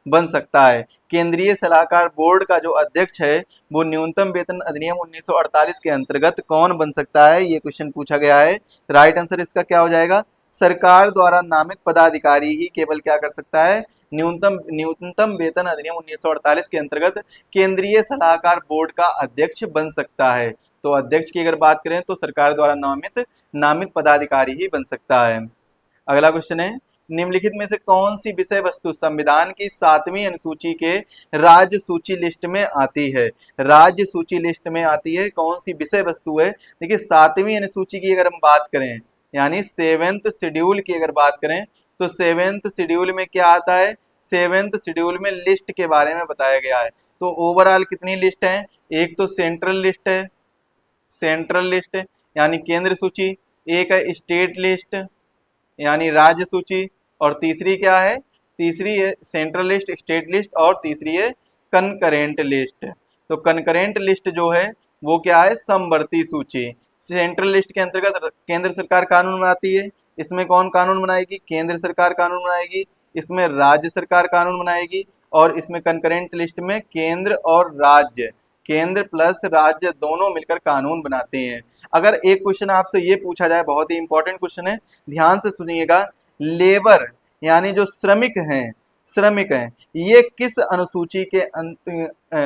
Speaker 1: बन सकता है? केंद्रीय सलाहकार बोर्ड का जो अध्यक्ष है वो न्यूनतम वेतन अधिनियम 1948 के अंतर्गत कौन बन सकता है? ये क्वेश्चन पूछा गया है। राइट आंसर इसका क्या हो जाएगा? सरकार द्वारा नामित पदाधिकारी ही केवल क्या कर सकता है? न्यूनतम वेतन अधिनियम 1948 के अंतर्गत केंद्रीय सलाहकार बोर्ड का अध्यक्ष बन सकता है। तो अध्यक्ष की अगर बात करें तो सरकार द्वारा नामित पदाधिकारी ही बन सकता है। अगला क्वेश्चन है निम्नलिखित में से कौन सी विषय वस्तु संविधान की 7वीं अनुसूची के राज्य सूची लिस्ट में आती है? राज्य सूची लिस्ट में आती है कौन सी विषय वस्तु है? देखिए 7वीं अनुसूची की अगर हम बात करें यानी 7th शेड्यूल की अगर बात करें तो 7th शेड्यूल में क्या आता है? 7th शेड्यूल में लिस्ट के बारे में बताया गया है। तो ओवरऑल कितनी लिस्ट है? एक तो सेंट्रल लिस्ट है, सेंट्रल लिस्ट यानी केंद्र सूची, एक है स्टेट लिस्ट यानी राज्य सूची, और तीसरी क्या है? तीसरी है सेंट्रल लिस्ट, स्टेट लिस्ट, और तीसरी है कनकरेंट लिस्ट। तो कनकरेंट लिस्ट जो है वो क्या है? समवर्ती सूची। सेंट्रल लिस्ट के अंतर्गत केंद्र सरकार कानून बनाती है, इसमें कौन कानून बनाएगी? केंद्र सरकार कानून बनाएगी। इसमें राज्य सरकार कानून बनाएगी, और इसमें कनकरेंट लिस्ट में केंद्र और राज्य, केंद्र प्लस राज्य दोनों मिलकर कानून बनाते हैं। अगर एक क्वेश्चन आपसे ये पूछा जाए, बहुत ही इंपॉर्टेंट क्वेश्चन है, ध्यान से सुनिएगा, लेबर यानी जो श्रमिक हैं ये किस अनुसूची के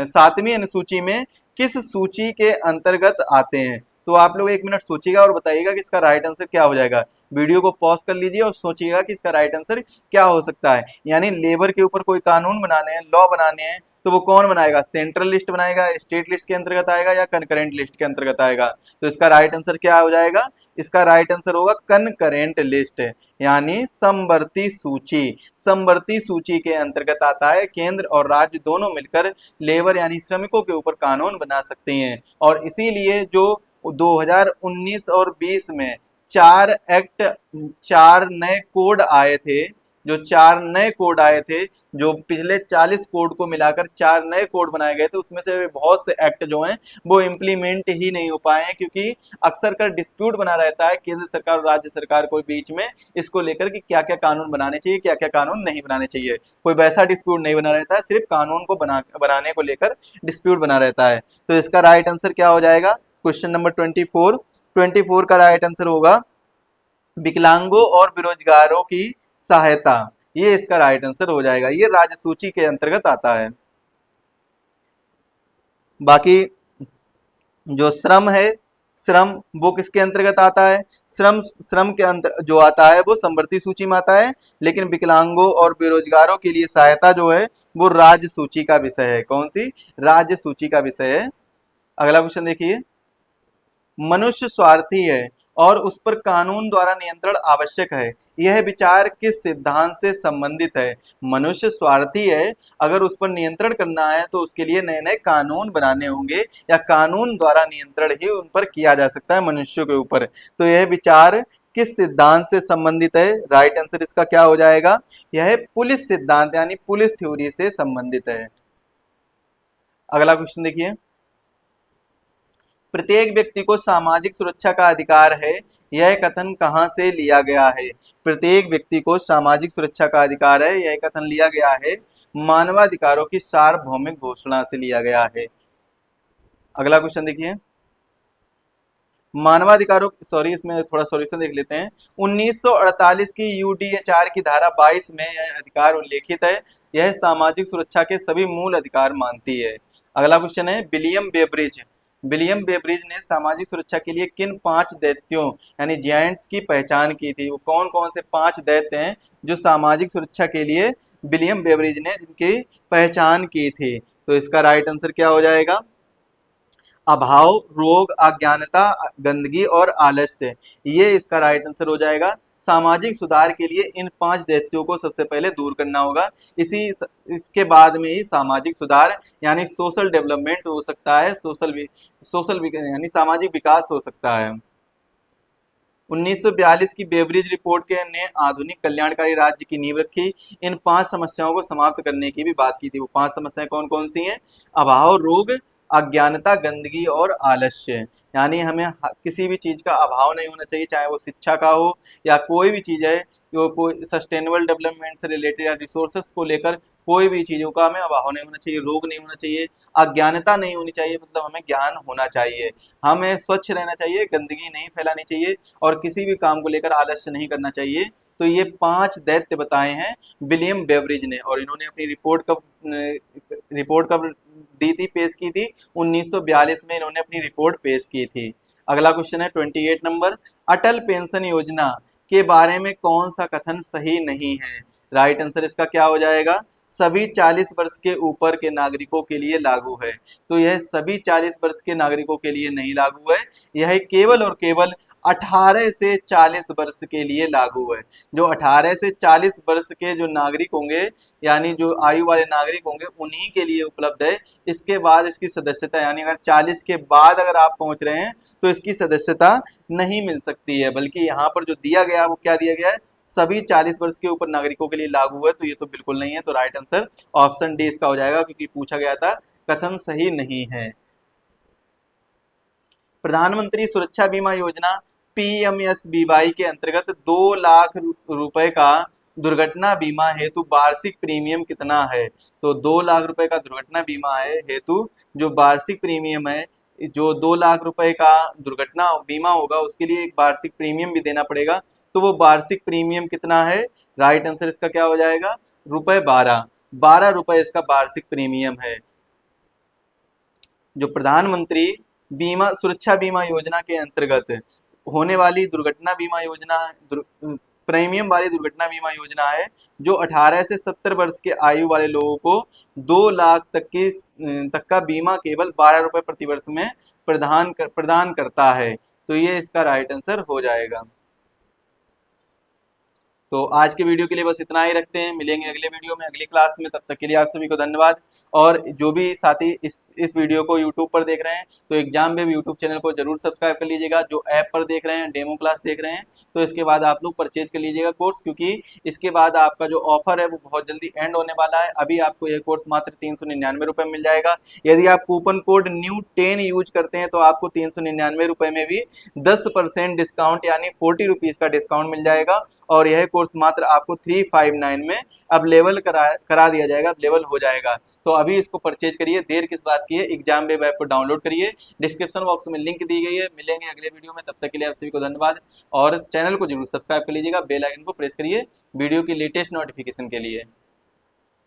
Speaker 1: 7वीं अनुसूची में किस सूची के अंतर्गत आते हैं? तो आप लोग 1 मिनट सोचिएगा और बताइएगा कि इसका राइट आंसर क्या हो जाएगा। वीडियो को पॉज कर लीजिए और सोचिएगा कि इसका राइट आंसर क्या हो सकता है। यानी लेबर के ऊपर कोई कानून बनाने हैं, लॉ बनाने हैं, तो वो कौन बनाएगा? सेंट्रल लिस्ट बनाएगा, स्टेट लिस्ट के अंतर्गत आएगा या कनकरेंट लिस्ट के अंतर्गत आएगा? तो इसका राइट आंसर क्या हो जाएगा? इसका राइट आंसर होगा कनकरेंट लिस्ट, यानी समवर्ती सूची। समवर्ती सूची के अंतर्गत आता है। केंद्र और राज्य दोनों मिलकर लेबर यानी श्रमिकों के ऊपर कानून बना सकते हैं, और इसीलिए जो 2019 और 20 में 4 नए कोड आए थे, जो 4 नए कोड आए थे, जो पिछले 40 कोड को मिलाकर 4 नए कोड बनाए गए थे, उसमें से बहुत से एक्ट जो हैं वो इम्प्लीमेंट ही नहीं हो पाए हैं, क्योंकि अक्सर कर डिस्प्यूट बना रहता है केंद्र सरकार और राज्य सरकार को बीच में इसको लेकर कि क्या क्या कानून बनाने चाहिए, क्या क्या कानून नहीं बनाने चाहिए। कोई वैसा डिस्प्यूट नहीं बना रहता है, सिर्फ कानून को बनाने को लेकर डिस्प्यूट बना रहता है। तो इसका राइट आंसर क्या हो जाएगा? क्वेश्चन नंबर 24 का राइट आंसर होगा विकलांगों और बेरोजगारों की सहायता। ये इसका राइट आंसर हो जाएगा। ये राज्य सूची के अंतर्गत आता है। बाकी जो श्रम है, श्रम वो किसके अंतर्गत आता है? श्रम श्रम के अंतर जो आता है वो समवर्ती सूची में आता है, लेकिन विकलांगों और बेरोजगारों के लिए सहायता जो है वो राज्य सूची का विषय है। कौन सी? राज्य सूची का विषय है। अगला क्वेश्चन देखिए, मनुष्य स्वार्थी है और उस पर कानून द्वारा नियंत्रण आवश्यक है, यह विचार किस सिद्धांत से संबंधित है? मनुष्य स्वार्थी है, अगर उस पर नियंत्रण करना है तो उसके लिए नए नए कानून बनाने होंगे, या कानून द्वारा नियंत्रण ही उन पर किया जा सकता है मनुष्यों के ऊपर। तो यह विचार किस सिद्धांत से संबंधित है? राइट आंसर इसका क्या हो जाएगा? यह पुलिस सिद्धांत यानी पुलिस थ्योरी से संबंधित है। अगला क्वेश्चन देखिए, प्रत्येक व्यक्ति को सामाजिक सुरक्षा का अधिकार है, यह कथन कहाँ से लिया गया है? प्रत्येक व्यक्ति को सामाजिक सुरक्षा का अधिकार है, यह कथन लिया गया है मानवाधिकारों की सार्वभौमिक घोषणा से लिया गया है। अगला क्वेश्चन देखिए, मानवाधिकारों सॉरी इसमें थोड़ा सॉल्यूशन देख लेते हैं। 1948 की यूडीएचआर की धारा 22 में यह अधिकार उल्लेखित है, यह सामाजिक सुरक्षा के सभी मूल अधिकार मानती है। अगला क्वेश्चन है, विलियम बेब्रिज ने सामाजिक सुरक्षा के लिए किन 5 दैत्यों यानी जायंट्स की पहचान की थी? वो कौन कौन से 5 दैत्य हैं जो सामाजिक सुरक्षा के लिए विलियम बेब्रिज ने जिनकी पहचान की थी? तो इसका राइट आंसर क्या हो जाएगा? अभाव, रोग, अज्ञानता, गंदगी और आलस्य। ये इसका राइट आंसर हो जाएगा। सामाजिक सुधार के लिए इन 5 दैत्यों को सबसे पहले दूर करना होगा। इसके बाद में ही सामाजिक सुधार यानी सोशल डेवलपमेंट हो सकता है, सोशल यानी सामाजिक विकास हो सकता है। 1942 की बेब्रिज रिपोर्ट के ने आधुनिक कल्याणकारी राज्य की नींव रखी। इन 5 समस्याओं को समाप्त करने की भी बात की थी। वो 5 समस्याएं कौन कौन सी हैं? अभाव, रोग, अज्ञानता, गंदगी और आलस्य। यानी हमें किसी भी चीज का अभाव नहीं होना चाहिए, चाहे वो शिक्षा का हो या कोई भी चीज है, जो कोई सस्टेनेबल डेवलपमेंट से रिलेटेड या रिसोर्सेस को लेकर कोई भी चीजों का हमें अभाव नहीं होना चाहिए, रोग नहीं होना चाहिए, अज्ञानता नहीं होनी चाहिए, मतलब हमें ज्ञान होना चाहिए, हमें स्वच्छ रहना चाहिए, गंदगी नहीं फैलानी चाहिए, और किसी भी काम को लेकर आलस्य नहीं करना चाहिए। तो ये 5 दैत्य बताए हैं विलियम बेवरिज ने, और इन्होंने अपनी रिपोर्ट कब दी थी, पेश की थी? 1942 में इन्होंने अपनी रिपोर्ट पेश की थी। अगला क्वेश्चन है 28 नंबर, अटल पेंशन योजना के बारे में कौन सा कथन सही नहीं है? राइट आंसर इसका क्या हो जाएगा? सभी 40 वर्ष के ऊपर के नागरिकों के लिए लागू है। तो यह सभी 40 वर्ष के नागरिकों के लिए नहीं लागू है, यह केवल और केवल 18 से 40 वर्ष के लिए लागू है। जो 18 से 40 वर्ष के जो नागरिक होंगे, यानी जो आयु वाले नागरिक होंगे, उन्हीं के लिए उपलब्ध है। इसके बाद इसकी सदस्यता, यानी अगर 40 के बाद अगर आप पहुंच रहे हैं तो इसकी सदस्यता नहीं मिल सकती है। बल्कि यहाँ पर जो दिया गया वो क्या दिया गया है? सभी 40 वर्ष के ऊपर नागरिकों के लिए लागू है। तो ये तो बिल्कुल नहीं है। तो राइट आंसर ऑप्शन डी इसका हो जाएगा, क्योंकि पूछा गया था, कथन सही नहीं है। प्रधानमंत्री सुरक्षा बीमा योजना पीएमएसबीवाई के अंतर्गत 2 लाख रुपए का दुर्घटना बीमा हेतु वार्षिक प्रीमियम कितना है? तो 2 लाख रुपए का दुर्घटना बीमा है हेतु जो वार्षिक प्रीमियम है, जो 2 लाख रुपए का दुर्घटना बीमा होगा उसके लिए एक वार्षिक प्रीमियम भी देना पड़ेगा। तो वो वार्षिक प्रीमियम कितना है? राइट आंसर इसका क्या हो जाएगा? ₹12 इसका वार्षिक प्रीमियम है। जो प्रधानमंत्री बीमा सुरक्षा बीमा योजना के अंतर्गत होने वाली दुर्घटना बीमा योजना प्रीमियम वाली दुर्घटना बीमा योजना है, जो 18 से 70 वर्ष के आयु वाले लोगों को 2 लाख तक का बीमा केवल 12 रुपए प्रति वर्ष में प्रदान करता है। तो ये इसका राइट आंसर हो जाएगा। तो आज के वीडियो के लिए बस इतना ही रखते हैं, मिलेंगे अगले वीडियो में अगली क्लास में। तब तक के लिए आप सभी को धन्यवाद। और जो भी साथी इस वीडियो को यूट्यूब पर देख रहे हैं तो एग्जाम वेब यूट्यूब चैनल को जरूर सब्सक्राइब कर लीजिएगा। जो ऐप पर देख रहे हैं, डेमो क्लास देख रहे हैं, तो इसके बाद आप लोग परचेज कर लीजिएगा कोर्स, क्योंकि इसके बाद आपका जो ऑफर है वो बहुत जल्दी एंड होने वाला है। अभी आपको यह कोर्स मात्र 399 रुपये में मिल जाएगा। यदि आप कूपन कोड NEW10 यूज करते हैं तो आपको 399 रुपये में भी 10% डिस्काउंट यानी 40 रुपीज़ का डिस्काउंट मिल जाएगा। और यह कोर्स मात्र आपको 359 में अवेलेबल करा दिया जाएगा, अवेलेबल हो जाएगा। तो अभी इसको परचेज करिए, देर किस बात की है, एग्जाम वेब ऐप को डाउनलोड करिए, डिस्क्रिप्शन बॉक्स में लिंक दी गई है। मिलेंगे अगले वीडियो में, तब तक के लिए आप सभी को धन्यवाद। और चैनल को जरूर सब्सक्राइब कर लीजिएगा, बेल आइकन को प्रेस करिए वीडियो की लेटेस्ट नोटिफिकेशन के लिए।